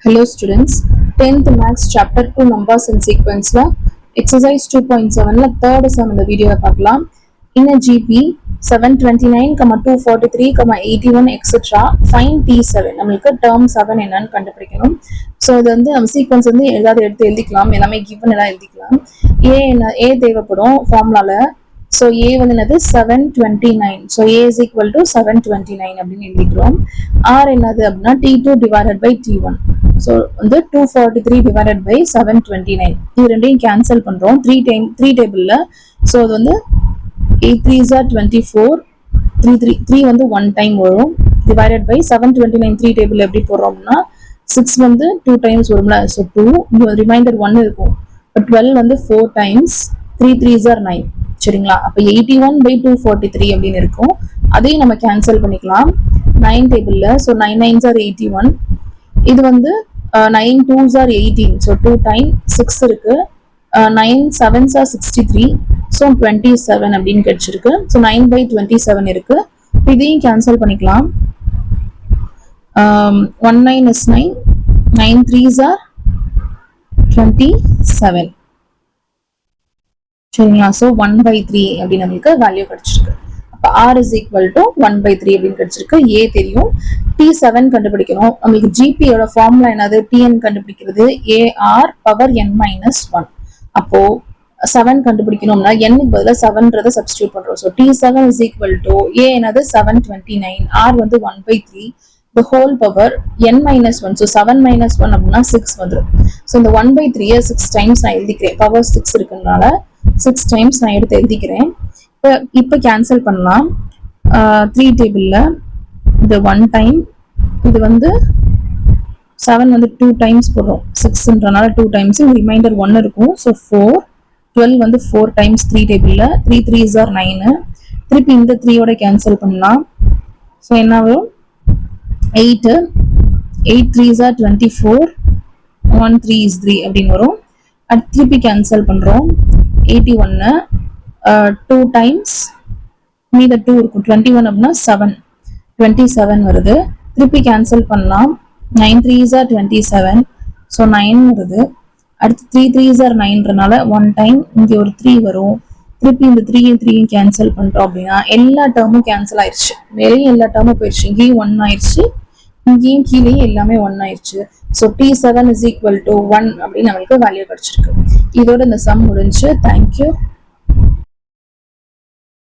Hello students, 10th Maths Chapter 2 Numbers and Sequence Exercise 2.7 third sum இந்த வீடியோவை பார்க்கலாம். In a GP 729, 243, 81 etc. Find T7. நம்மளுக்கு term 7 என்னன்னு கண்டுபிடிக்கணும். ஸோ இது வந்து நம்ம சீக்வன்ஸ் வந்து ஏதாவது எடுத்து எழுதிக்கலாம், எல்லாமே given எல்லாம் எழுதிக்கலாம். A தேவைப்படும் ஃபார்முலால. ஸோ A வந்து என்னது 729. So A is equal to 729 அப்படின்னு எழுதிக்கிறோம். R என்னது அப்படின்னா T2 divided by T1. So வந்து 243 divided by 729. இது ரெண்டையும் கேன்சல் பண்ணுறோம் த்ரீ டேபிளில். ஸோ அது வந்து 8 3s are 24, 3 வந்து 1 டைம் வரும், divided by 729 3 டேபிள் எப்படி போடுறோம்னா 6 வந்து 2 டைம்ஸ் வரும்ல. ஸோ 2 ரிமைண்டர் 1 இருக்கும். 12 வந்து 4 டைம்ஸ், 3 3s are 9. சரிங்களா? அப்போ 81 by 243 அப்படின்னு இருக்கும். அதையும் நம்ம கேன்சல் பண்ணிக்கலாம் 9 டேபிளில். So 9 9s are 81. இது வந்து 9 2s are 18. ஸோ 2 டைம் 6 இருக்கு. 9 7s are 63. ஸோ 27 அப்படின்னு கிடைச்சிருக்கு. ஸோ 9 by 27 இருக்கு. இதையும் கேன்சல் பண்ணிக்கலாம். 1 9 is 9. 9 3s are 27. சரிங்களா? ஸோ 1 by 3 அப்படின்னு நம்மளுக்கு வேல்யூ கிடைச்சிருக்கு. அப்போ R is equal to 1 by 3 அப்படின்னு கிடைச்சிருக்கு. A தெரியும், T7 கண்டுபிடிக்கணும். நம்மளுக்கு GPயோட ஃபார்முலா என்னது? Tn கண்டுபிடிக்கிறது AR power n minus 1. அப்போ 7 கண்டுபிடிக்கணும்னா n பதிலாக 7ன்றதை சப்ஸ்டியூட் பண்றோம். So T7 is equal to A என்னது 729, R வந்து 1 by 3, the whole power n minus 1. So 7 minus 1 அப்படின்னா 6 வந்துடும். ஸோ இந்த 1 by 3 6 டைம்ஸ் நான் எழுதிக்கிறேன். பவர் 6 இருக்குனால 6 டைம்ஸ் நான் எடுத்து எழுதிக்கிறேன். இப்போ கேன்சல் பண்ணலாம். 3 டேபிளில் இது 1 டைம், இது வந்து 7 வந்து 2 டைம்ஸ் போடுறோம். 6ன்றனால 2 டைம்ஸ், ரிமைண்டர் 1 இருக்கும். ஸோ 4, 12 வந்து 4 டைம்ஸ் 3 டேபிளில். 3 3s are 9. திருப்பி இந்த 3யோட கேன்சல் பண்ணலாம். ஸோ என்ன வரும்? 8 3s are 24. 1 3 is 3 அப்படின்னு வரும். அடுத்து திருப்பி கேன்சல் பண்ணுறோம். 81 2 டைம்ஸ், மீத 2 இருக்கும். 21 அப்படின்னா 7, 27 வருது. திருப்பி கேன்சல் பண்ணலாம். 9 3s are 27. ஸோ 9 வருது. அடுத்து 3 3s are 9ன்றனால 1 டைம், இங்கே ஒரு 3 வரும். திருப்பி இந்த 3யும் கேன்சல் பண்ணிட்டோம் அப்படின்னா எல்லா டேர்மும் கேன்சல் ஆயிடுச்சு. மேலேயும் எல்லா டேர்மும் போயிடுச்சு. இங்கேயும் 1 ஆயிடுச்சு, இங்கேயும் கீழேயும் எல்லாமே 1 ஆயிடுச்சு. So T7 is equal to 1 அப்படின்னு நம்மளுக்கு வேல்யூ கிடைச்சிருக்கு. இதோட இந்த சம் முடிஞ்சு. தேங்க்யூ.